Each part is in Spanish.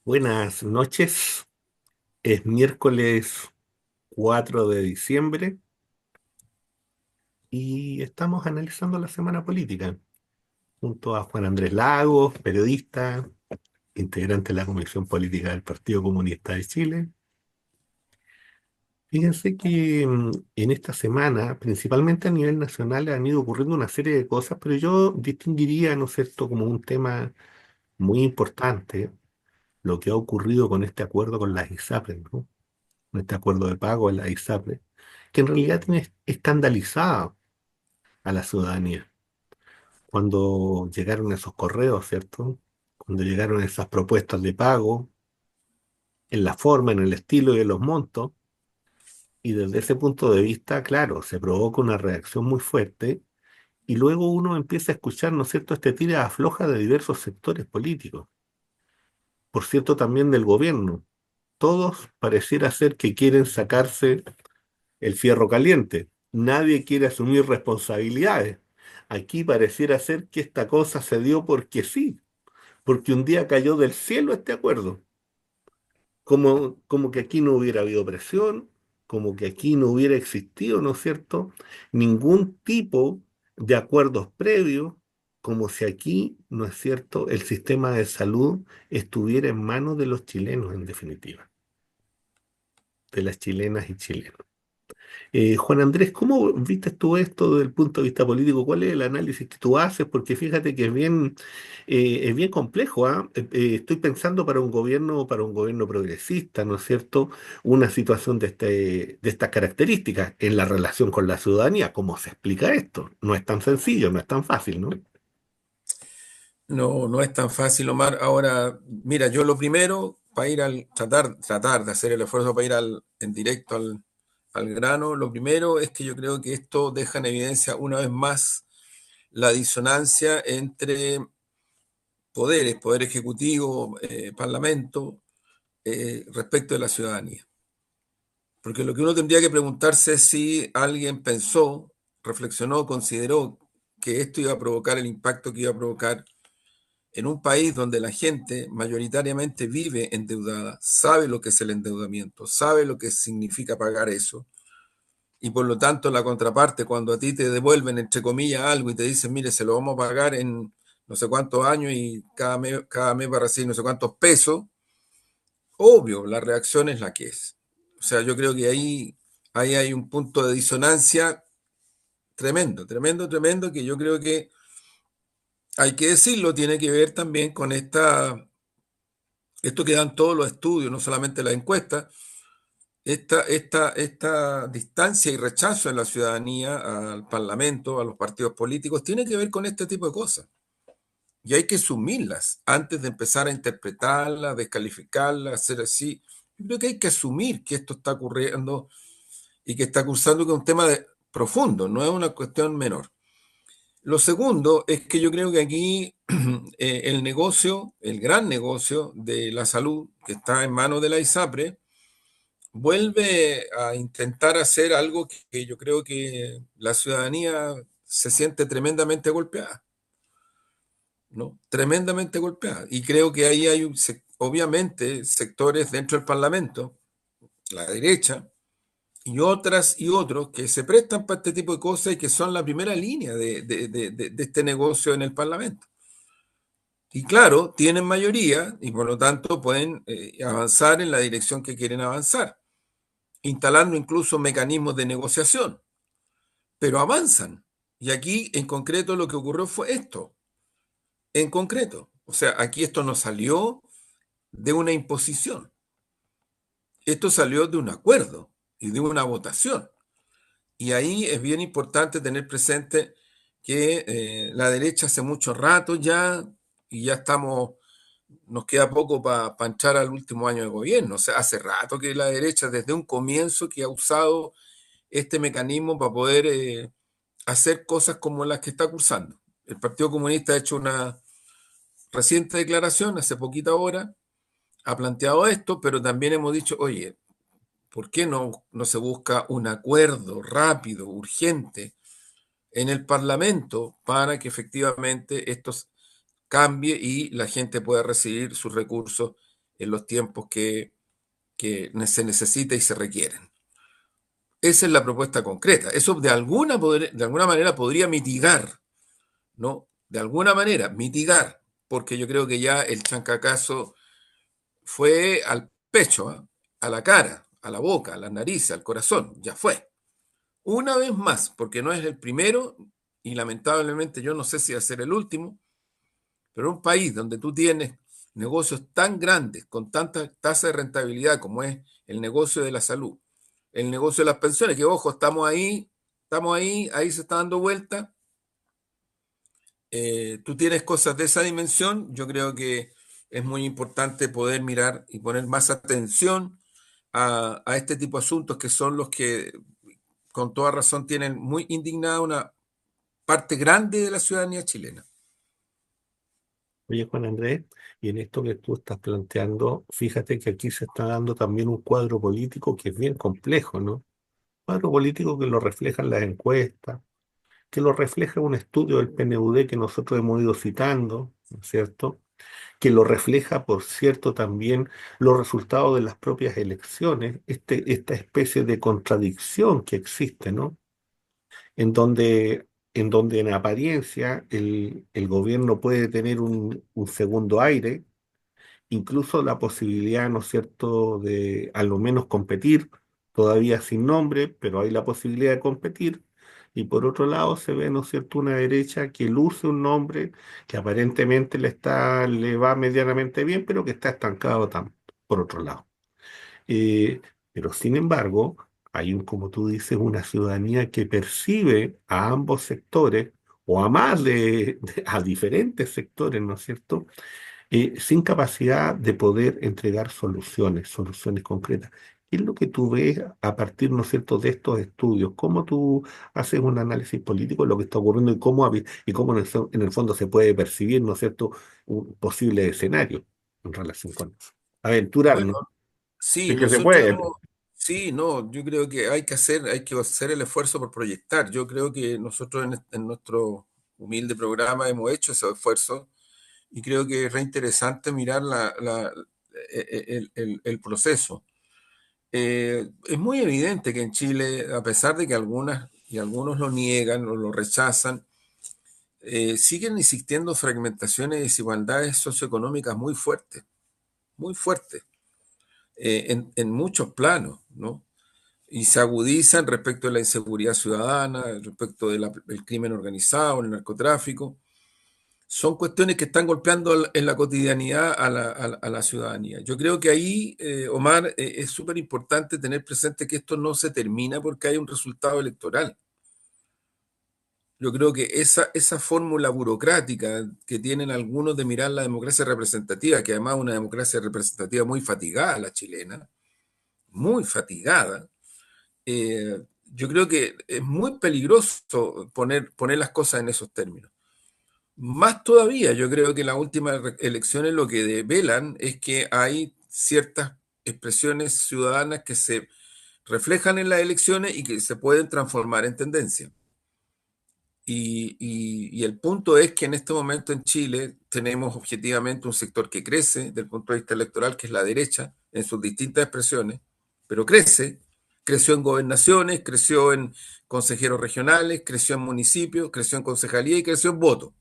Buenas noches. Es miércoles 4 de diciembre y estamos analizando la semana política junto a Juan Andrés Lagos, periodista, integrante de la Comisión Política del Partido Comunista de Chile. Fíjense que en esta semana, principalmente a nivel nacional, han ido ocurriendo una serie de cosas, pero yo distinguiría, ¿no es cierto?, como un tema muy importante lo que ha ocurrido con este acuerdo con las ISAPRES, ¿no? Con este acuerdo de pago de las ISAPRES, que en realidad tiene escandalizada a la ciudadanía. Cuando llegaron esos correos, ¿cierto? Cuando llegaron esas propuestas de pago, en la forma, en el estilo y en los montos, y desde ese punto de vista, claro, se provoca una reacción muy fuerte, y luego uno empieza a escuchar, ¿no es cierto?, este tira afloja de diversos sectores políticos, por cierto, también del gobierno. Todos pareciera ser que quieren sacarse el fierro caliente. Nadie quiere asumir responsabilidades. Aquí pareciera ser que esta cosa se dio porque sí, porque un día cayó del cielo este acuerdo. Como que aquí no hubiera habido presión, como que aquí no hubiera existido, ¿no es cierto?, ningún tipo de acuerdos previos, como si aquí, ¿no es cierto?, el sistema de salud estuviera en manos de los chilenos, en definitiva, de las chilenas y chilenos. Juan Andrés, ¿cómo viste tú esto desde el punto de vista político? ¿Cuál es el análisis que tú haces? Porque fíjate que es bien complejo, ¿ah? Estoy pensando para un gobierno progresista, ¿no es cierto? Una situación de estas características en la relación con la ciudadanía. ¿Cómo se explica esto? No es tan sencillo, no es tan fácil, ¿no? No, no es tan fácil, Omar. Ahora, mira, yo lo primero, para ir al tratar de hacer el esfuerzo para ir en directo al grano, lo primero es que yo creo que esto deja en evidencia una vez más la disonancia entre poderes, poder ejecutivo, parlamento, respecto de la ciudadanía. Porque lo que uno tendría que preguntarse es si alguien pensó, reflexionó, consideró que esto iba a provocar el impacto que iba a provocar en un país donde la gente mayoritariamente vive endeudada, sabe lo que es el endeudamiento, sabe lo que significa pagar eso, y por lo tanto la contraparte, cuando a ti te devuelven, entre comillas, algo y te dicen, mire, se lo vamos a pagar en no sé cuántos años y cada mes va a recibir no sé cuántos pesos, obvio, la reacción es la que es. O sea, yo creo que ahí hay un punto de disonancia tremendo, tremendo, tremendo, que yo creo que hay que decirlo, tiene que ver también con esto que dan todos los estudios, no solamente las encuestas, esta distancia y rechazo de la ciudadanía al Parlamento, a los partidos políticos, tiene que ver con este tipo de cosas. Y hay que asumirlas antes de empezar a interpretarlas, descalificarlas, hacer así. Yo creo que hay que asumir que esto está ocurriendo y que está cursando que es un tema profundo, no es una cuestión menor. Lo segundo es que yo creo que aquí el negocio, el gran negocio de la salud que está en manos de la ISAPRE, vuelve a intentar hacer algo que yo creo que la ciudadanía se siente tremendamente golpeada, ¿no? Tremendamente golpeada. Y creo que ahí hay, obviamente, sectores dentro del Parlamento, la derecha, y otras y otros que se prestan para este tipo de cosas y que son la primera línea de este negocio en el Parlamento. Y claro, tienen mayoría y por lo tanto pueden avanzar en la dirección que quieren avanzar, instalando incluso mecanismos de negociación, pero avanzan. Y aquí en concreto lo que ocurrió fue esto, en concreto. O sea, aquí esto no salió de una imposición, esto salió de un acuerdo y de una votación. Y ahí es bien importante tener presente que la derecha hace mucho rato ya, y ya estamos, nos queda poco para entrar al último año de gobierno. O sea, hace rato que la derecha desde un comienzo que ha usado este mecanismo para poder hacer cosas como las que está cursando. El Partido Comunista ha hecho una reciente declaración, hace poquita hora, ha planteado esto, pero también hemos dicho, oye, ¿por qué no se busca un acuerdo rápido, urgente, en el Parlamento para que efectivamente esto cambie y la gente pueda recibir sus recursos en los tiempos que se necesita y se requieren. Esa es la propuesta concreta. Eso de alguna manera podría mitigar, ¿no? De alguna manera, mitigar, porque yo creo que ya el chancacazo fue al pecho, ¿ah? A la cara, a la boca, a la nariz, al corazón, ya fue. Una vez más, porque no es el primero y lamentablemente yo no sé si va a ser el último, pero un país donde tú tienes negocios tan grandes, con tanta tasa de rentabilidad como es el negocio de la salud, el negocio de las pensiones, que ojo, ahí se está dando vuelta. Tú tienes cosas de esa dimensión, yo creo que es muy importante poder mirar y poner más atención a este tipo de asuntos que son los que con toda razón tienen muy indignada una parte grande de la ciudadanía chilena. Oye, Juan Andrés, y en esto que tú estás planteando, fíjate que aquí se está dando también un cuadro político que es bien complejo, ¿no? Cuadro político que lo reflejan las encuestas, que lo refleja un estudio del PNUD que nosotros hemos ido citando, ¿no es cierto? Que lo refleja, por cierto, también los resultados de las propias elecciones, esta especie de contradicción que existe, ¿no? En donde, en apariencia el gobierno puede tener un segundo aire, incluso la posibilidad, ¿no es cierto?, de a lo menos competir, todavía sin nombre, pero hay la posibilidad de competir. Y por otro lado se ve, ¿no es cierto?, una derecha que luce un nombre que aparentemente le va medianamente bien, pero que está estancado por otro lado. Pero sin embargo, hay como tú dices, una ciudadanía que percibe a ambos sectores, o a más a diferentes sectores, ¿no es cierto?, sin capacidad de poder entregar soluciones concretas. ¿Qué es lo que tú ves a partir, ¿no es cierto?, de estos estudios? ¿Cómo tú haces un análisis político de lo que está ocurriendo y cómo en el fondo se puede percibir, ¿no es cierto?, un posible escenario en relación con eso? Bueno, Aventurarnos, sí, es que se nosotros puede. hemos, sí, no, yo creo que hay que hacer el esfuerzo por proyectar. Yo creo que nosotros en nuestro humilde programa hemos hecho ese esfuerzo y creo que es reinteresante mirar el proceso. Es muy evidente que en Chile, a pesar de que algunas y algunos lo niegan o lo rechazan, siguen existiendo fragmentaciones y desigualdades socioeconómicas muy fuertes, en muchos planos, ¿no? Y se agudizan respecto de la inseguridad ciudadana, respecto del crimen organizado, el narcotráfico. Son cuestiones que están golpeando en la cotidianidad a la ciudadanía. Yo creo que ahí, Omar, es súper importante tener presente que esto no se termina porque hay un resultado electoral. Yo creo que esa fórmula burocrática que tienen algunos de mirar la democracia representativa, que además es una democracia representativa muy fatigada, la chilena, muy fatigada, yo creo que es muy peligroso poner las cosas en esos términos. Más todavía, yo creo que las últimas elecciones lo que develan es que hay ciertas expresiones ciudadanas que se reflejan en las elecciones y que se pueden transformar en tendencia. Y el punto es que en este momento en Chile tenemos objetivamente un sector que crece desde el punto de vista electoral, que es la derecha, en sus distintas expresiones, pero creció en gobernaciones, creció en consejeros regionales, creció en municipios, creció en concejalía y creció en votos.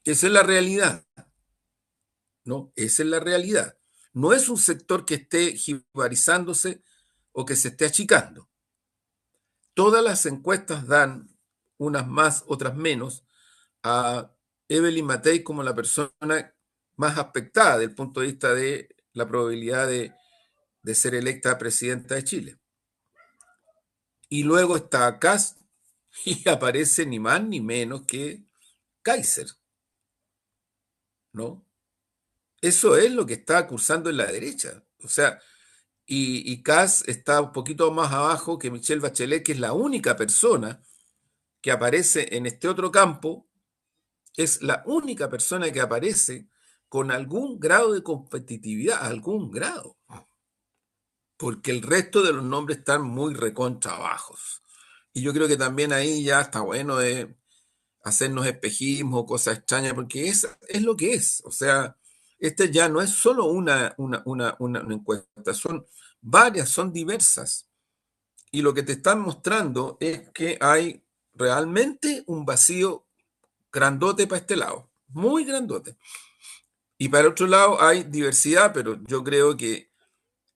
Esa es la realidad, ¿no? Esa es la realidad. No es un sector que esté jibarizándose o que se esté achicando. Todas las encuestas dan, unas más, otras menos, a Evelyn Matei como la persona más afectada desde el punto de vista de la probabilidad de ser electa presidenta de Chile. Y luego está Kast y aparece ni más ni menos que Kaiser, ¿no? Eso es lo que está cursando en la derecha. O sea, y Kast está un poquito más abajo que Michelle Bachelet, que es la única persona que aparece en este otro campo, es la única persona que aparece con algún grado de competitividad, algún grado, porque el resto de los nombres están muy recontra bajos. Y yo creo que también ahí ya está bueno de hacernos espejismo, cosas extrañas, porque es lo que es. O sea, Este ya no es solo una encuesta, son varias, son diversas. Y lo que te están mostrando es que hay realmente un vacío grandote para este lado, muy grandote. Y para el otro lado hay diversidad, pero yo creo que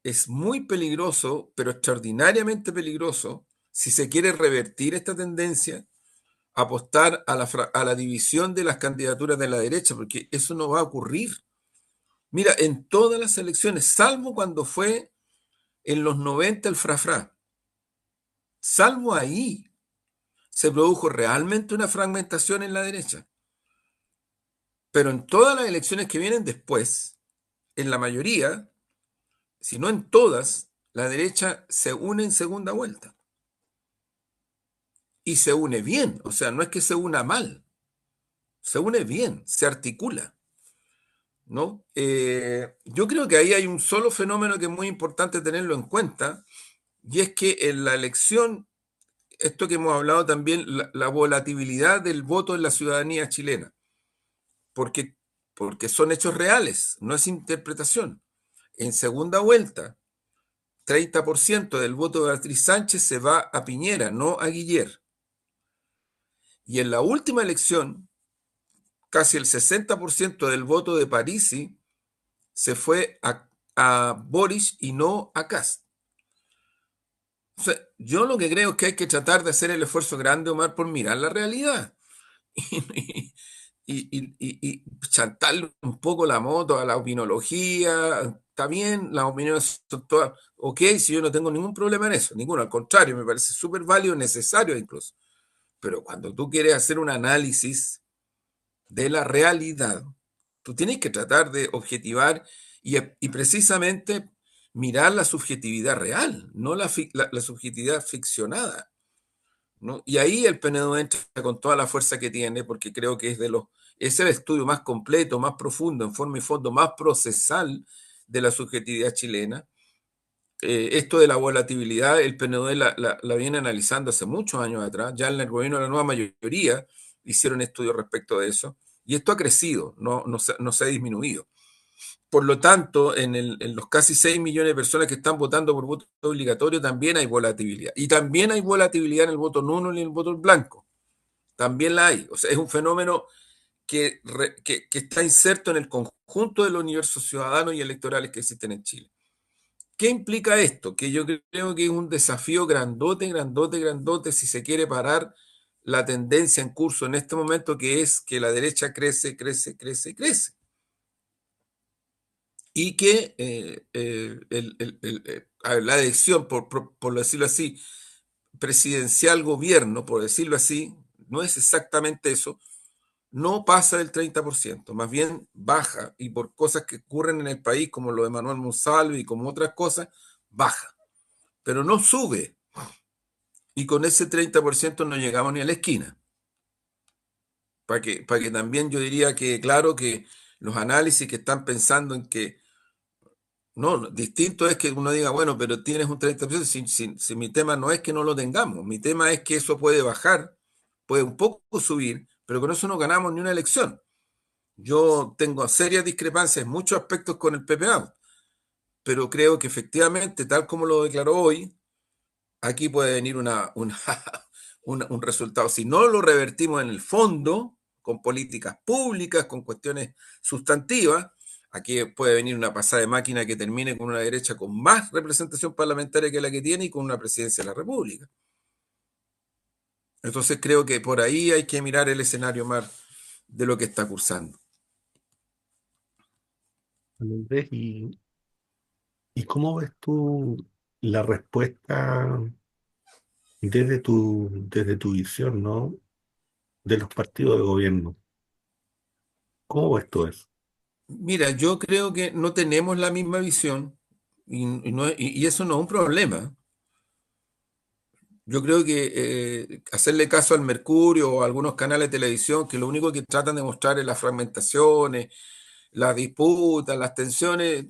es muy peligroso, pero extraordinariamente peligroso, si se quiere revertir esta tendencia, apostar a la división de las candidaturas de la derecha, porque eso no va a ocurrir. Mira, en todas las elecciones, salvo cuando fue en los 90 el frafra, salvo ahí, se produjo realmente una fragmentación en la derecha. Pero en todas las elecciones que vienen después, en la mayoría, si no en todas, la derecha se une en segunda vuelta. Y se une bien, o sea, no es que se una mal, se une bien, se articula, ¿no? Yo creo que ahí hay un solo fenómeno que es muy importante tenerlo en cuenta, y es que en la elección, esto que hemos hablado también, la volatilidad del voto en la ciudadanía chilena, porque, porque son hechos reales, no es interpretación. En segunda vuelta, 30% del voto de Beatriz Sánchez se va a Piñera, no a Guiller. Y en la última elección, casi el 60% del voto de Parisi se fue a Boris y no a Kast. O sea, yo lo que creo es que hay que tratar de hacer el esfuerzo grande, Omar, por mirar la realidad y, y chantarle un poco la moto a la opinología. Está bien, las opiniones son todas ok, si yo no tengo ningún problema en eso, ninguno, al contrario, me parece súper válido, necesario incluso. Pero cuando tú quieres hacer un análisis de la realidad, tú tienes que tratar de objetivar y precisamente mirar la subjetividad real, no la subjetividad ficcionada, ¿no? Y ahí el PNUD entra con toda la fuerza que tiene, porque creo que es el estudio más completo, más profundo, en forma y fondo, más procesal de la subjetividad chilena. Esto de la volatilidad, el PNUD la viene analizando hace muchos años atrás, ya en el gobierno de la nueva mayoría hicieron estudios respecto de eso, y esto ha crecido, no se ha disminuido. Por lo tanto, en los casi 6 millones de personas que están votando por voto obligatorio también hay volatilidad. Y también hay volatilidad en el voto nulo y en el voto blanco. También la hay. O sea, es un fenómeno que está inserto en el conjunto de los universos ciudadanos y electorales que existen en Chile. ¿Qué implica esto? Que yo creo que es un desafío grandote, grandote, grandote si se quiere parar la tendencia en curso en este momento, que es que la derecha crece, crece, crece, crece. Y que a ver, la elección, por decirlo así, presidencial gobierno, por decirlo así, no es exactamente eso, no pasa del 30%, más bien baja, y por cosas que ocurren en el país, como lo de Manuel Monsalve y como otras cosas, baja, pero no sube, y con ese 30% no llegamos ni a la esquina. Para que también yo diría que, claro, que los análisis que están pensando en que no, distinto es que uno diga, bueno, pero tienes un 30%, si mi tema no es que no lo tengamos, mi tema es que eso puede bajar, puede un poco subir, pero con eso no ganamos ni una elección. Yo tengo serias discrepancias en muchos aspectos con el PPA, pero creo que efectivamente, tal como lo declaró hoy, aquí puede venir un resultado. Si no lo revertimos en el fondo, con políticas públicas, con cuestiones sustantivas, aquí puede venir una pasada de máquina que termine con una derecha con más representación parlamentaria que la que tiene y con una presidencia de la República. Entonces creo que por ahí hay que mirar el escenario más de lo que está cursando. Andrés, ¿y cómo ves tú la respuesta desde tu visión, ¿no? De los partidos de gobierno? ¿Cómo ves tú eso? Mira, yo creo que no tenemos la misma visión y eso no es un problema. Yo creo que hacerle caso al Mercurio o a algunos canales de televisión que lo único que tratan de mostrar es las fragmentaciones, las disputas, las tensiones,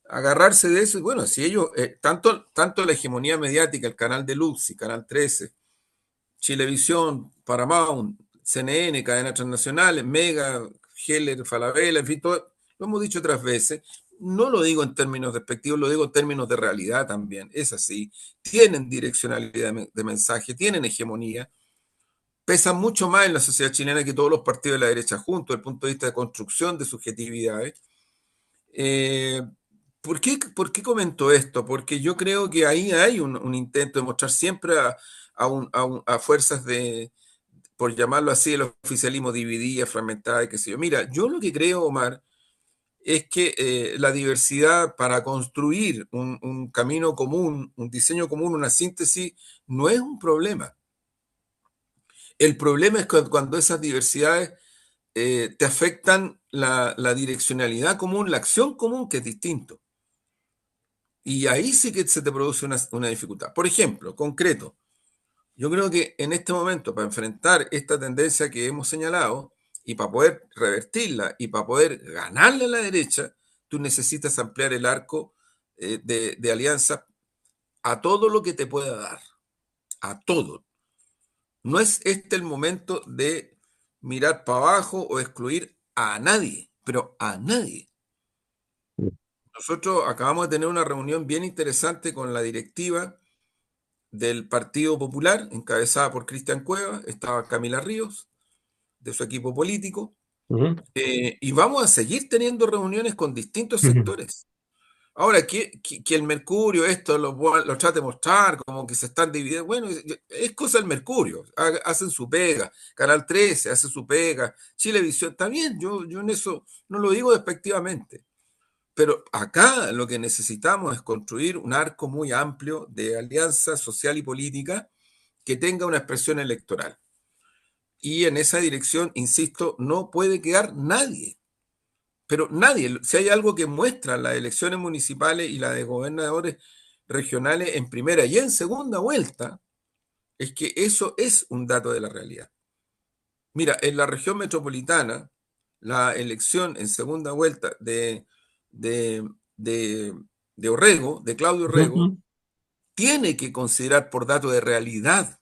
agarrarse de eso. Y bueno, si ellos, tanto la hegemonía mediática, el canal de Lux y Canal 13, Chilevisión, Paramount, CNN, cadenas transnacionales, Mega, Heller, Falabella, en fin, todo, lo hemos dicho otras veces, no lo digo en términos despectivos, lo digo en términos de realidad también, es así, tienen direccionalidad de mensaje, tienen hegemonía, pesan mucho más en la sociedad chilena que todos los partidos de la derecha juntos, desde el punto de vista de construcción de subjetividades. Eh, ¿Por qué comento esto? Porque yo creo que ahí hay un intento de mostrar siempre a fuerzas de, por llamarlo así, el oficialismo dividida, fragmentada, qué sé yo. Mira, yo lo que creo, Omar, es que la diversidad para construir un camino común, un diseño común, una síntesis, no es un problema. El problema es cuando esas diversidades te afectan la direccionalidad común, la acción común, que es distinto. Y ahí sí que se te produce una dificultad. Por ejemplo, concreto, yo creo que en este momento, para enfrentar esta tendencia que hemos señalado y para poder revertirla y para poder ganarle a la derecha, tú necesitas ampliar el arco de alianzas a todo lo que te pueda dar, a todo. No es este el momento de mirar para abajo o excluir a nadie, pero a nadie. Nosotros acabamos de tener una reunión bien interesante con la directiva del Partido Popular, encabezada por Cristian Cueva, estaba Camila Ríos, de su equipo político, Ujú, y vamos a seguir teniendo reuniones con distintos ujú. sectores. Ahora, que el Mercurio esto lo trate de mostrar como que se están dividiendo, bueno, es cosa del Mercurio, hacen su pega, Canal 13 hace su pega, Chilevisión, está bien, yo en eso no lo digo despectivamente, pero acá lo que necesitamos es construir un arco muy amplio de alianza social y política que tenga una expresión electoral. Y en esa dirección, insisto, no puede quedar nadie. Pero nadie, si hay algo que muestran las elecciones municipales y la de gobernadores regionales en primera y en segunda vuelta, es que eso es un dato de la realidad. Mira, en la región metropolitana, la elección en segunda vuelta de, de, de Orrego, de Claudio Orrego, Ujú. tiene que considerar por dato de realidad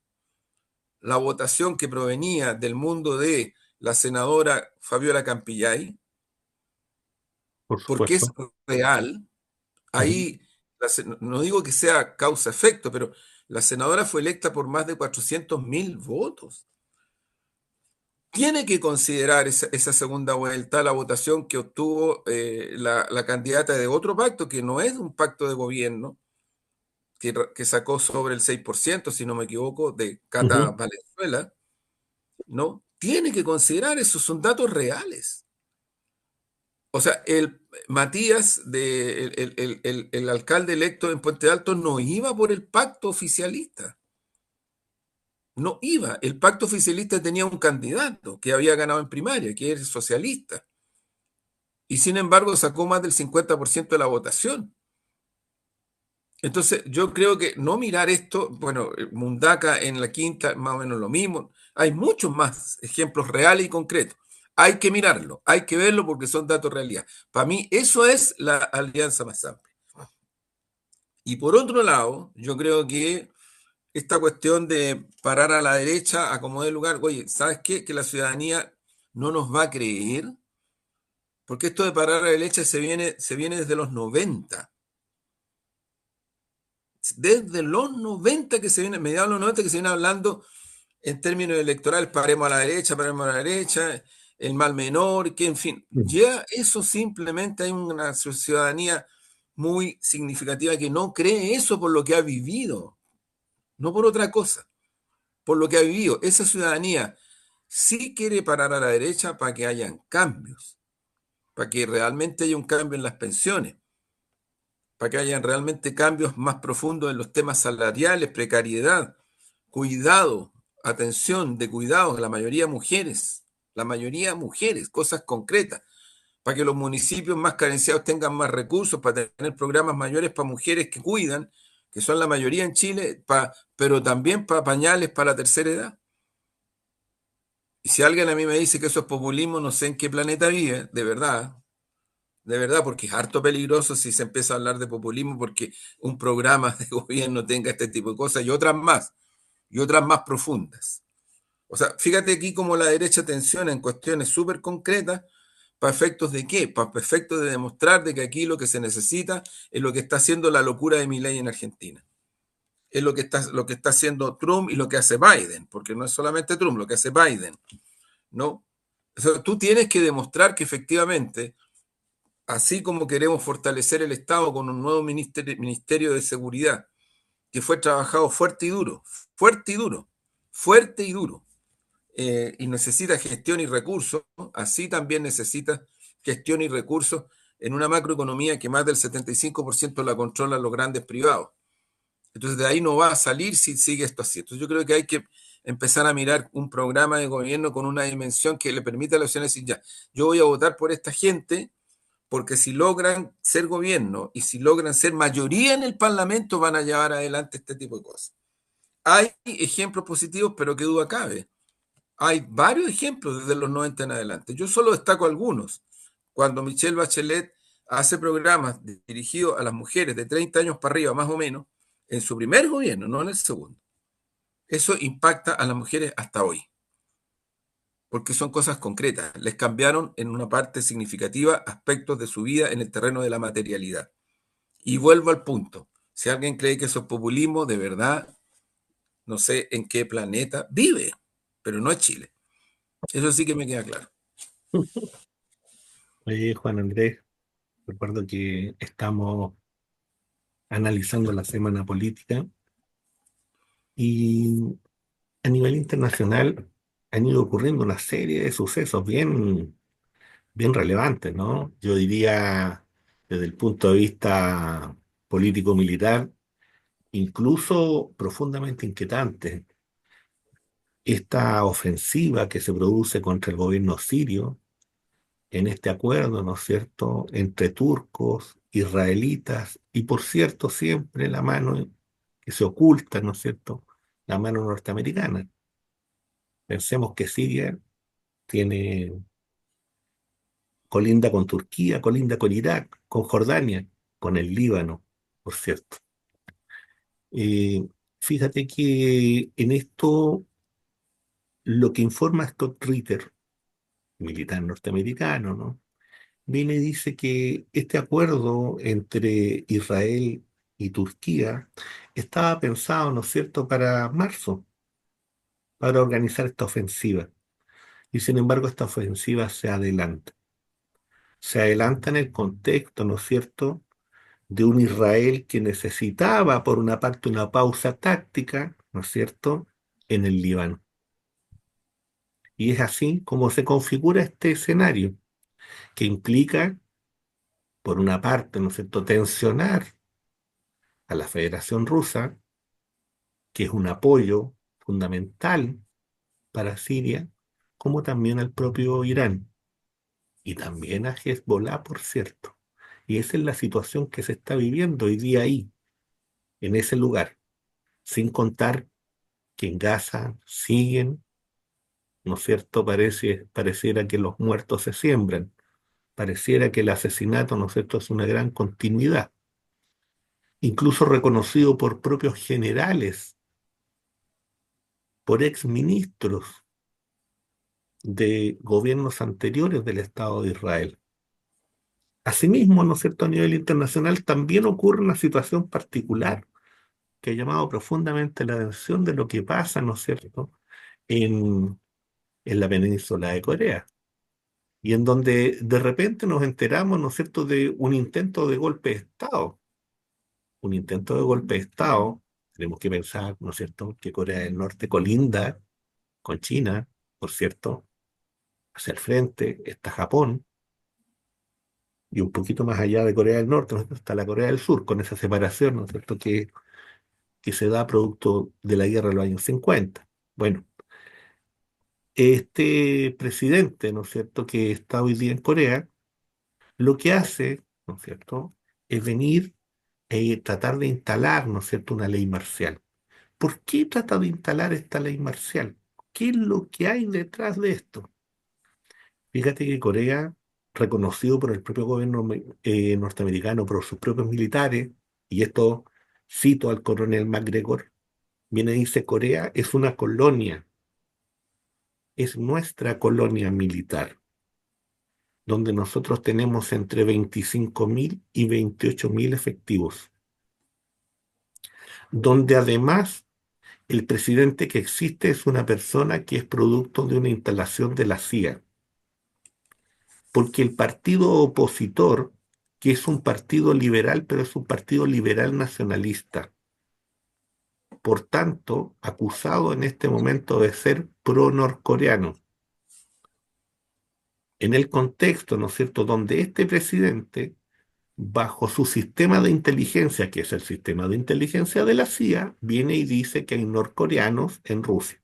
la votación que provenía del mundo de la senadora Fabiola Campillay, Por porque es supuesto. real. Ujú, Ahí, no digo que sea causa-efecto, pero la senadora fue electa por más de 400.000 votos. Tiene que considerar esa segunda vuelta la votación que obtuvo la candidata de otro pacto, que no es un pacto de gobierno, que sacó sobre el 6%, si no me equivoco, de Cata ujú, Valenzuela, ¿no? Tiene que considerar esos son datos reales. O sea, el Matías, el alcalde electo en Puente Alto, no iba por el pacto oficialista. No iba. El pacto oficialista tenía un candidato que había ganado en primaria, que era socialista. Y sin embargo sacó más del 50% de la votación. Entonces, yo creo que no mirar esto, bueno, Mundaca en la quinta, más o menos lo mismo. Hay muchos más ejemplos reales y concretos. Hay que mirarlo, hay que verlo porque son datos de realidad. Para mí, eso es la alianza más amplia. Y por otro lado, yo creo que esta cuestión de parar a la derecha a como dé lugar, oye, ¿sabes qué? Que la ciudadanía no nos va a creer, porque esto de parar a la derecha se viene desde los 90. Desde los 90 que se viene, mediados de los 90 que se viene hablando en términos electorales, paremos a la derecha, el mal menor, que en fin, ujú. ya eso simplemente hay una ciudadanía muy significativa que no cree eso por lo que ha vivido, no por otra cosa, por lo que ha vivido. Esa ciudadanía sí quiere parar a la derecha para que hayan cambios, para que realmente haya un cambio en las pensiones, para que hayan realmente cambios más profundos en los temas salariales, precariedad, cuidado, atención de cuidados, la mayoría mujeres, cosas concretas, para que los municipios más carenciados tengan más recursos, para tener programas mayores para mujeres que cuidan, que son la mayoría en Chile, pero también para pañales para la tercera edad. Y si alguien a mí me dice que eso es populismo, no sé en qué planeta vive, de verdad, porque es harto peligroso si se empieza a hablar de populismo, porque un programa de gobierno tenga este tipo de cosas y otras más profundas. O sea, fíjate aquí cómo la derecha tensiona en cuestiones súper concretas ¿Para efectos de qué? Para efectos de demostrar de que aquí lo que se necesita es lo que está haciendo la locura de Milei en Argentina. Es lo que está haciendo Trump y lo que hace Biden, porque no es solamente Trump, lo que hace Biden, ¿no? O sea, tú tienes que demostrar que efectivamente, así como queremos fortalecer el Estado con un nuevo ministerio de Seguridad, que fue trabajado fuerte y duro, fuerte y duro, fuerte y duro, y necesita gestión y recursos, así también necesita gestión y recursos en una macroeconomía que más del 75% la controlan los grandes privados. Entonces de ahí no va a salir si sigue esto así. Entonces yo creo que hay que empezar a mirar un programa de gobierno con una dimensión que le permita a la ciudadanía decir, ya, yo voy a votar por esta gente porque si logran ser gobierno y si logran ser mayoría en el Parlamento van a llevar adelante este tipo de cosas. Hay ejemplos positivos, pero qué duda cabe. Hay varios ejemplos desde los 90 en adelante. Yo solo destaco algunos. Cuando Michelle Bachelet hace programas dirigidos a las mujeres de 30 años para arriba, más o menos, en su primer gobierno, no en el segundo. Eso impacta a las mujeres hasta hoy, porque son cosas concretas. Les cambiaron en una parte significativa aspectos de su vida en el terreno de la materialidad. Y vuelvo al punto. Si alguien cree que eso es populismo, de verdad, no sé en qué planeta vive, pero no es Chile. Eso sí que me queda claro. Oye, Juan Andrés, recuerdo que estamos analizando la semana política y a nivel internacional han ido ocurriendo una serie de sucesos bien relevantes, ¿no? Yo diría desde el punto de vista político-militar, incluso profundamente inquietante. Esta ofensiva que se produce contra el gobierno sirio en este acuerdo, ¿no es cierto?, entre turcos, israelitas y, por cierto, siempre la mano que se oculta, ¿no es cierto?, la mano norteamericana. Pensemos que Siria tiene, colinda con Turquía, colinda con Irak, con Jordania, con el Líbano, por cierto. Eh, Fíjate que en esto lo que informa Scott Ritter, militar norteamericano, ¿no?, viene y dice que este acuerdo entre Israel y Turquía estaba pensado, ¿no es cierto?, para marzo, para organizar esta ofensiva. Y sin embargo, esta ofensiva se adelanta. Se adelanta en el contexto, ¿no es cierto?, de un Israel que necesitaba, por una parte, una pausa táctica, ¿no es cierto?, en el Líbano. Y es así como se configura este escenario, que implica, por una parte, ¿no es cierto?, tensionar a la Federación Rusa, que es un apoyo fundamental para Siria, como también al propio Irán y también a Hezbollah, por cierto. Y esa es la situación que se está viviendo hoy día ahí, en ese lugar, sin contar que en Gaza siguen, ¿no es cierto? Pareciera que los muertos se siembran, pareciera que el asesinato, ¿no es cierto?, es una gran continuidad, incluso reconocido por propios generales, por exministros de gobiernos anteriores del Estado de Israel. Asimismo, ¿no es cierto?, a nivel internacional también ocurre una situación particular que ha llamado profundamente la atención de lo que pasa, ¿no es cierto?, en, en la península de Corea, y en donde de repente nos enteramos, ¿no es cierto?, de un intento de golpe de Estado. Un intento de golpe de Estado, tenemos que pensar, ¿no es cierto?, que Corea del Norte colinda con China, por cierto, hacia el frente está Japón, y un poquito más allá de Corea del Norte, ¿no es cierto?, está la Corea del Sur, con esa separación, ¿no es cierto?, que se da producto de la guerra de los años 50. Bueno, este presidente, ¿no es cierto?, que está hoy día en Corea, lo que hace, ¿no es cierto?, es venir e tratar de instalar, ¿no es cierto?, una ley marcial. ¿Por qué trata de instalar esta ley marcial? ¿Qué es lo que hay detrás de esto? Fíjate que Corea, reconocido por el propio gobierno norteamericano, por sus propios militares, y esto cito al coronel MacGregor, viene y dice: Corea es una colonia, es nuestra colonia militar. donde nosotros tenemos entre 25.000 y 28.000 efectivos, donde además el presidente que existe es una persona que es producto de una instalación de la CIA, porque el partido opositor, que es un partido liberal, pero es un partido liberal nacionalista, por tanto, acusado en este momento de ser pro-norcoreano, en el contexto, ¿no es cierto?, donde este presidente, bajo su sistema de inteligencia, que es el sistema de inteligencia de la CIA, viene y dice que hay norcoreanos en Rusia.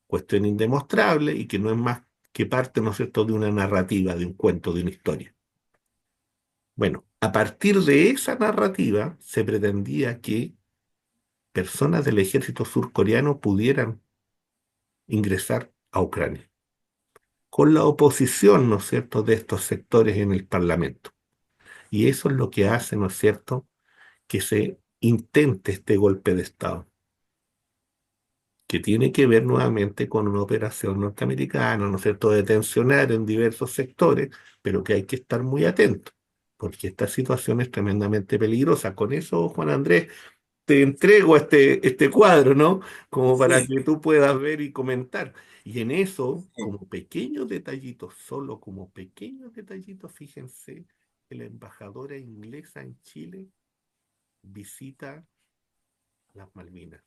Cuestión indemostrable y que no es más que parte, ¿no es cierto?, de una narrativa, de un cuento, de una historia. Bueno, a partir de esa narrativa se pretendía que personas del ejército surcoreano pudieran ingresar a Ucrania, con la oposición, ¿no es cierto?, de estos sectores en el Parlamento. Y eso es lo que hace, ¿no es cierto?, que se intente este golpe de Estado, que tiene que ver nuevamente con una operación norteamericana, ¿no es cierto?, de tensionar en diversos sectores, pero que hay que estar muy atento, porque esta situación es tremendamente peligrosa. Con eso, Juan Andrés, te entrego este cuadro, ¿no? Como para Sí, que tú puedas ver y comentar. Y en eso, sí. como pequeños detallitos, solo como pequeños detallitos, fíjense que la embajadora inglesa en Chile visita las Malvinas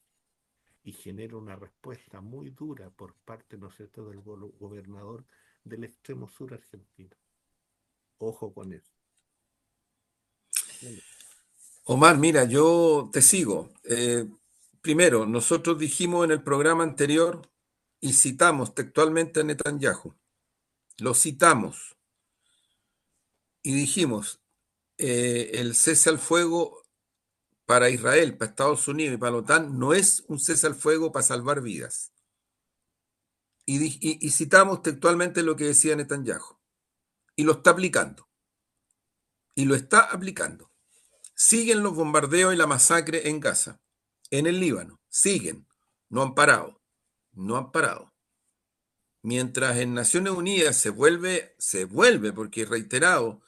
y genera una respuesta muy dura por parte, ¿no es cierto?, del gobernador del extremo sur argentino. Ojo con eso. Omar, mira, yo te sigo. Primero, nosotros dijimos en el programa anterior y citamos textualmente a Netanyahu. Lo citamos y dijimos, el cese al fuego para Israel, para Estados Unidos y para la OTAN no es un cese al fuego para salvar vidas. Y citamos textualmente lo que decía Netanyahu. Y lo está aplicando. Y lo está aplicando. Siguen los bombardeos y la masacre en Gaza, en el Líbano. Siguen. No han parado. No han parado. Mientras en Naciones Unidas se vuelve, porque es reiterado,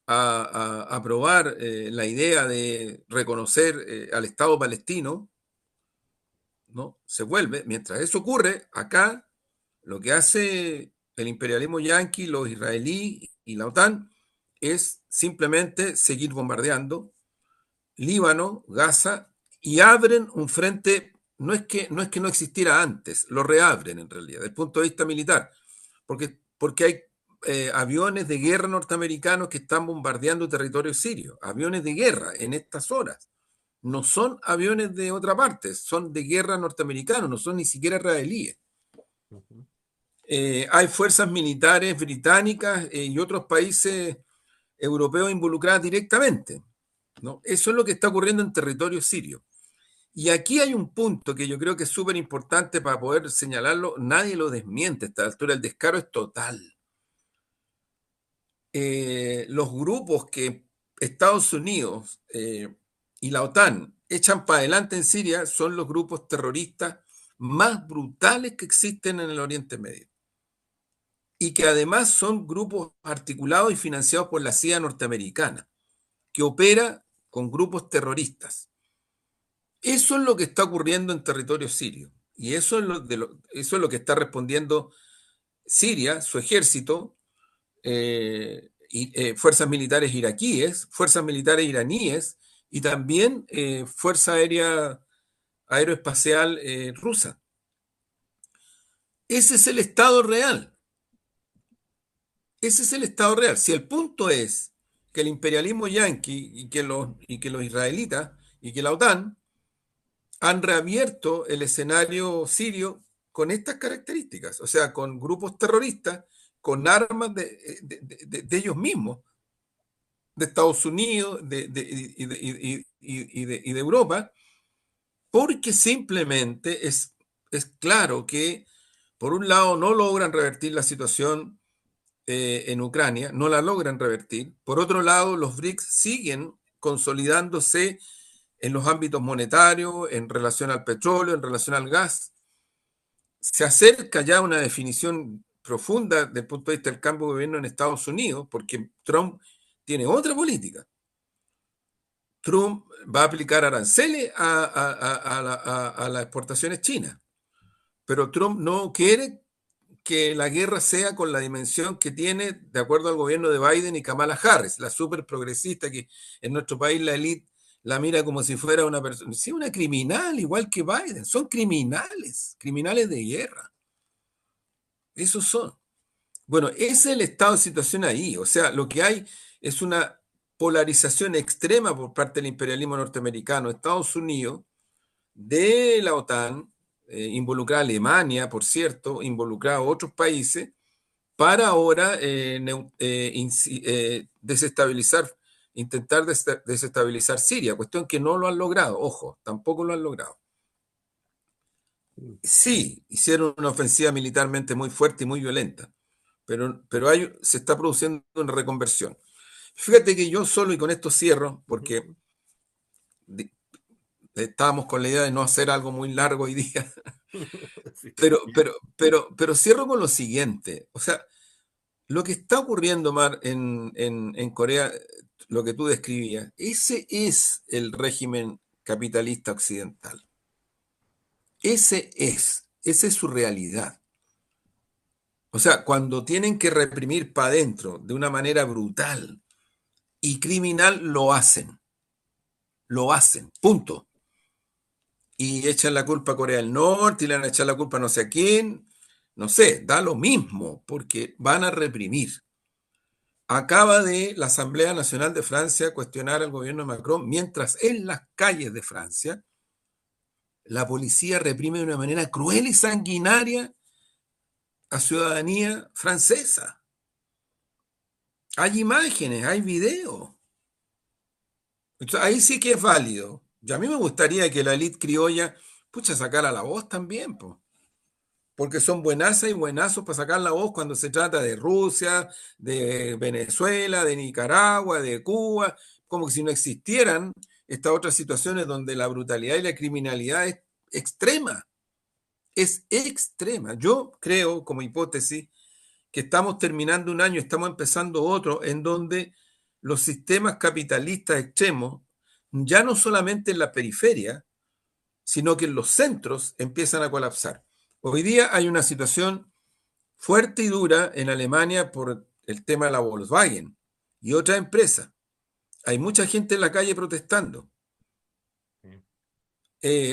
a aprobar la idea de reconocer al Estado palestino, ¿no? Se vuelve. Mientras eso ocurre, acá lo que hace el imperialismo yanqui, los israelíes y la OTAN es simplemente seguir bombardeando Líbano, Gaza, y abren un frente, no es que no existiera antes, lo reabren en realidad, desde el punto de vista militar, porque hay aviones de guerra norteamericanos que están bombardeando territorio sirio, aviones de guerra en estas horas. No son aviones de otra parte, son de guerra norteamericanos, no son ni siquiera israelíes. Uh -huh. Hay fuerzas militares británicas y otros países europeos involucradas directamente, ¿no? Eso es lo que está ocurriendo en territorio sirio. Y aquí hay un punto que yo creo que es súper importante para poder señalarlo. Nadie lo desmiente a esta altura. El descaro es total. Los grupos que Estados Unidos y la OTAN echan para adelante en Siria son los grupos terroristas más brutales que existen en el Oriente Medio. Y que además son grupos articulados y financiados por la CIA norteamericana, que opera con grupos terroristas. Eso es lo que está ocurriendo en territorio sirio. Y eso es lo que está respondiendo Siria, su ejército, fuerzas militares iraquíes, fuerzas militares iraníes y también Fuerza Aérea Aeroespacial rusa. Ese es el estado real. Ese es el estado real. Si el punto es que el imperialismo yanqui y que los israelitas y que la OTAN han reabierto el escenario sirio con estas características, o sea, con grupos terroristas, con armas de ellos mismos, de Estados Unidos y de Europa, porque simplemente es claro que, por un lado, no logran revertir la situación en Ucrania, no la logran revertir. Por otro lado, los BRICS siguen consolidándose en los ámbitos monetarios, en relación al petróleo, en relación al gas. Se acerca ya una definición profunda desde el punto de vista del cambio de gobierno en Estados Unidos, porque Trump tiene otra política. Trump va a aplicar aranceles a las exportaciones chinas, pero Trump no quiere que la guerra sea con la dimensión que tiene, de acuerdo al gobierno de Biden y Kamala Harris, la súper progresista que en nuestro país la élite la mira como si fuera una persona, sí, una criminal, igual que Biden, son criminales, criminales de guerra, esos son. Bueno, ese es el estado de situación ahí, o sea, lo que hay es una polarización extrema por parte del imperialismo norteamericano, Estados Unidos, de la OTAN, involucrada a Alemania, por cierto, involucrada a otros países, para ahora desestabilizar, intentar desestabilizar Siria, cuestión que no lo han logrado, ojo, tampoco lo han logrado. Sí, hicieron una ofensiva militarmente muy fuerte y muy violenta, pero se está produciendo una reconversión. Fíjate que yo solo, y con esto cierro, porque di- estábamos con la idea de no hacer algo muy largo hoy día, Sí. pero cierro con lo siguiente, o sea, lo que está ocurriendo, Mar, en Corea, lo que tú describías, ese es el régimen capitalista occidental. Esa es su realidad. O sea, cuando tienen que reprimir para adentro de una manera brutal y criminal, lo hacen, punto. Y echan la culpa a Corea del Norte y le van a echar la culpa a no sé a quién, no sé, da lo mismo, porque van a reprimir. Acaba de la Asamblea Nacional de Francia cuestionar al gobierno de Macron, mientras en las calles de Francia la policía reprime de una manera cruel y sanguinaria a ciudadanía francesa. Hay imágenes, hay videos. Entonces, ahí sí que es válido. Y a mí me gustaría que la élite criolla, pucha, sacara la voz también, pues. Porque son buenazas y buenazos para sacar la voz cuando se trata de Rusia, de Venezuela, de Nicaragua, de Cuba, como que si no existieran estas otras situaciones donde la brutalidad y la criminalidad es extrema. Yo creo, como hipótesis, que estamos terminando un año, estamos empezando otro, en donde los sistemas capitalistas extremos, ya no solamente en la periferia, sino que en los centros empiezan a colapsar. Hoy día hay una situación fuerte y dura en Alemania por el tema de la Volkswagen y otra empresa. Hay mucha gente en la calle protestando.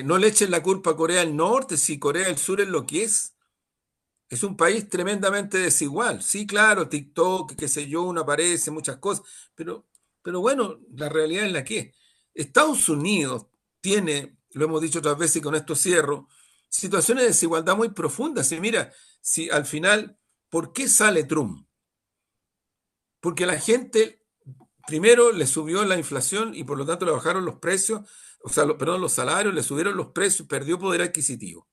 No le echen la culpa a Corea del Norte si Corea del Sur es lo que es. Es un país tremendamente desigual. Sí, claro, TikTok, qué sé yo, uno aparece, muchas cosas, pero bueno, la realidad es la que es. Estados Unidos tiene, lo hemos dicho otras veces y con esto cierro, situaciones de desigualdad muy profundas. Y mira, si al final, ¿por qué sale Trump? Porque la gente, primero, le subió la inflación y por lo tanto le bajaron los precios, o sea, perdón, los salarios, le subieron los precios, perdió poder adquisitivo.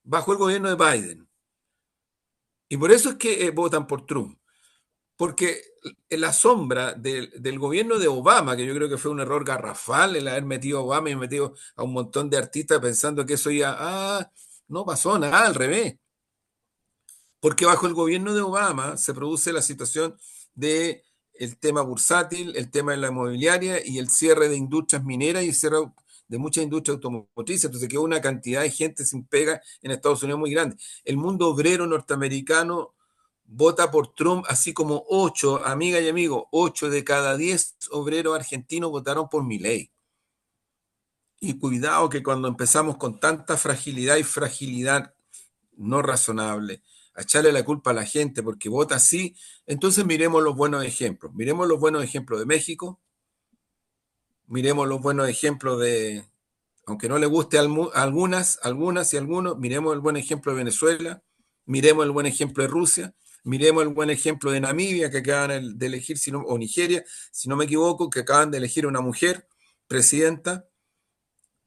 Bajo el gobierno de Biden. Y por eso es que votan por Trump. Porque en la sombra del gobierno de Obama, que yo creo que fue un error garrafal el haber metido a Obama y metido a un montón de artistas pensando que eso iba, no pasó nada, al revés. Porque bajo el gobierno de Obama se produce la situación de el tema bursátil, el tema de la inmobiliaria y el cierre de industrias mineras y el cierre de muchas industrias automotrices. Entonces quedó una cantidad de gente sin pega en Estados Unidos muy grande. El mundo obrero norteamericano vota por Trump, así como 8, amiga y amigo, 8 de cada 10 obreros argentinos votaron por Milei. Y cuidado que cuando empezamos con tanta fragilidad y fragilidad no razonable, a echarle la culpa a la gente porque vota así, entonces miremos los buenos ejemplos. Miremos los buenos ejemplos de México, miremos los buenos ejemplos de, aunque no le guste a algunas y algunos, miremos el buen ejemplo de Venezuela, miremos el buen ejemplo de Rusia, miremos el buen ejemplo de Namibia, que acaban de elegir, o Nigeria, si no me equivoco, que acaban de elegir una mujer presidenta.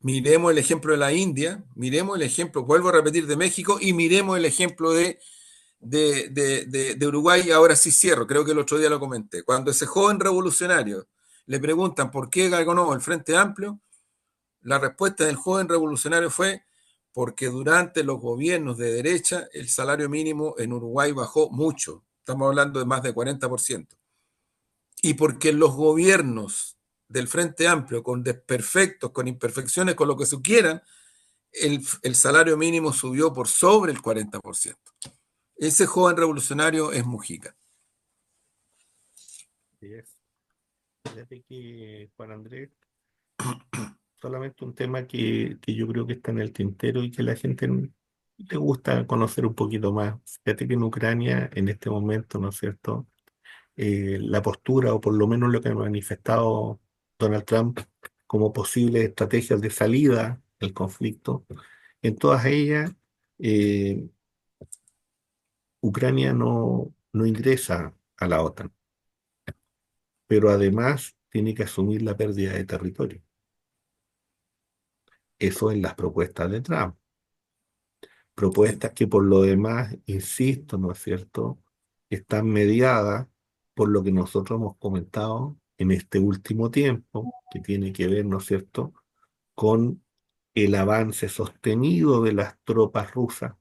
Miremos el ejemplo de la India, miremos el ejemplo, vuelvo a repetir, de México y miremos el ejemplo de Uruguay. Ahora sí cierro, creo que el otro día lo comenté. Cuando ese joven revolucionario le preguntan por qué ganó el Frente Amplio, la respuesta del joven revolucionario fue porque durante los gobiernos de derecha el salario mínimo en Uruguay bajó mucho, estamos hablando de más de 40%, y porque los gobiernos del Frente Amplio, con desperfectos, con imperfecciones, con lo que se quieran, el salario mínimo subió por sobre el 40%. Ese joven revolucionario es Mujica. Así es. Fíjate que, Juan Andrés, solamente un tema que yo creo que está en el tintero y que la gente le gusta conocer un poquito más. Fíjate que en Ucrania, en este momento, ¿no es cierto? La postura, o por lo menos lo que ha manifestado Donald Trump como posibles estrategias de salida del conflicto, en todas ellas, eh, Ucrania no ingresa a la OTAN, pero además tiene que asumir la pérdida de territorio. Eso en las propuestas de Trump. Sí, Propuestas que por lo demás, insisto, ¿no es cierto?, están mediadas por lo que nosotros hemos comentado en este último tiempo, que tiene que ver, ¿no es cierto?, con el avance sostenido de las tropas rusas,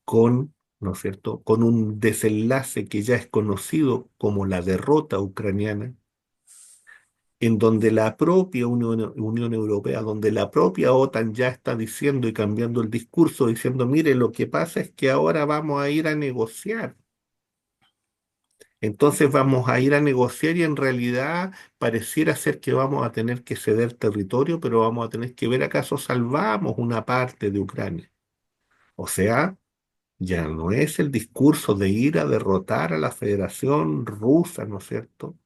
con, ¿no es cierto?, con un desenlace que ya es conocido como la derrota ucraniana, en donde la propia Unión Europea, donde la propia OTAN ya está diciendo y cambiando el discurso, diciendo, mire, lo que pasa es que ahora vamos a ir a negociar. Entonces vamos a ir a negociar y en realidad pareciera ser que vamos a tener que ceder territorio, pero vamos a tener que ver acaso salvamos una parte de Ucrania. O sea, ya no es el discurso de ir a derrotar a la Federación Rusa, ¿no es cierto?,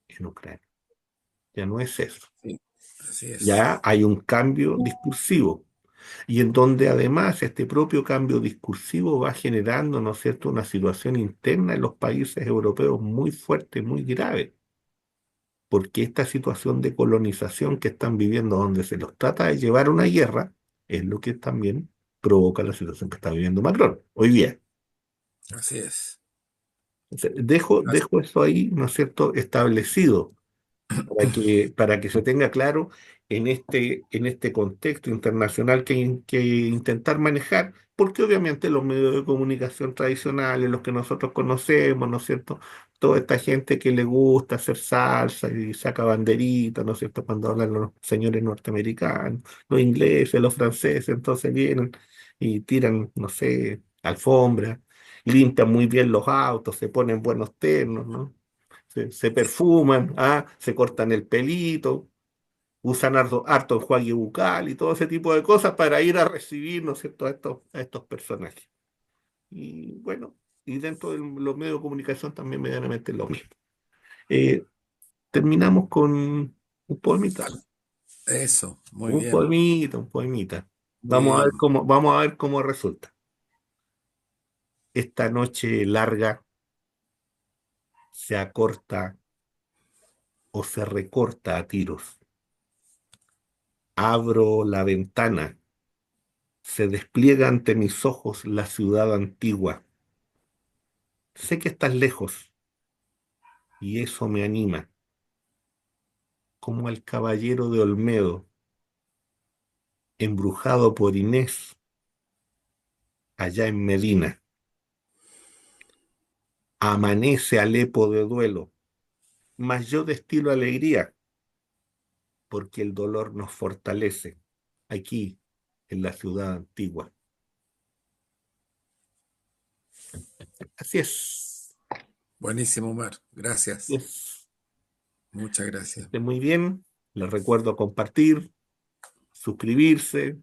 en Ucrania. Ya no es eso. sí, así es. Ya hay un cambio discursivo y en donde además este propio cambio discursivo va generando, ¿no es cierto?, una situación interna en los países europeos muy fuerte, muy grave, porque esta situación de colonización que están viviendo, donde se los trata de llevar a una guerra, es lo que también provoca la situación que está viviendo Macron hoy día. Así es. Entonces, dejo eso ahí, ¿no es cierto?, establecido para que se tenga claro en este contexto internacional que intentar manejar, porque obviamente los medios de comunicación tradicionales, los que nosotros conocemos, ¿no es cierto? Toda esta gente que le gusta hacer salsa y saca banderitas, ¿no es cierto? Cuando hablan los señores norteamericanos, los ingleses, los franceses, entonces vienen y tiran, no sé, alfombra, limpian muy bien los autos, se ponen buenos ternos, ¿no? Se perfuman, se cortan el pelito, usan harto enjuague bucal y todo ese tipo de cosas para ir a recibir, ¿no es cierto?, a estos personajes. Y bueno, y dentro de los medios de comunicación también medianamente lo mismo. Eh, Terminamos con un poemita, Eso, muy bien, un poemita. muy bien. Vamos a ver cómo resulta. Esta noche larga se acorta o se recorta a tiros. Abro la ventana. Se despliega ante mis ojos la ciudad antigua. Sé que estás lejos y eso me anima, como al caballero de Olmedo, embrujado por Inés, allá en Medina. Amanece Alepo de duelo, mas yo destilo alegría, porque el dolor nos fortalece aquí, en la ciudad antigua. Así es, Buenísimo, Omar. así Gracias. es. Muchas gracias. Esté muy bien. Les recuerdo compartir, suscribirse,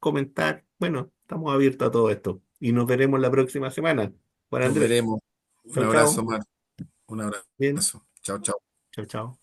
comentar. Bueno, estamos abiertos a todo esto. Y nos veremos la próxima semana. Juan Nos Andrés, veremos. Un chao, abrazo, chao. Omar. Un Bien, abrazo. Chao, chao. chao, chao.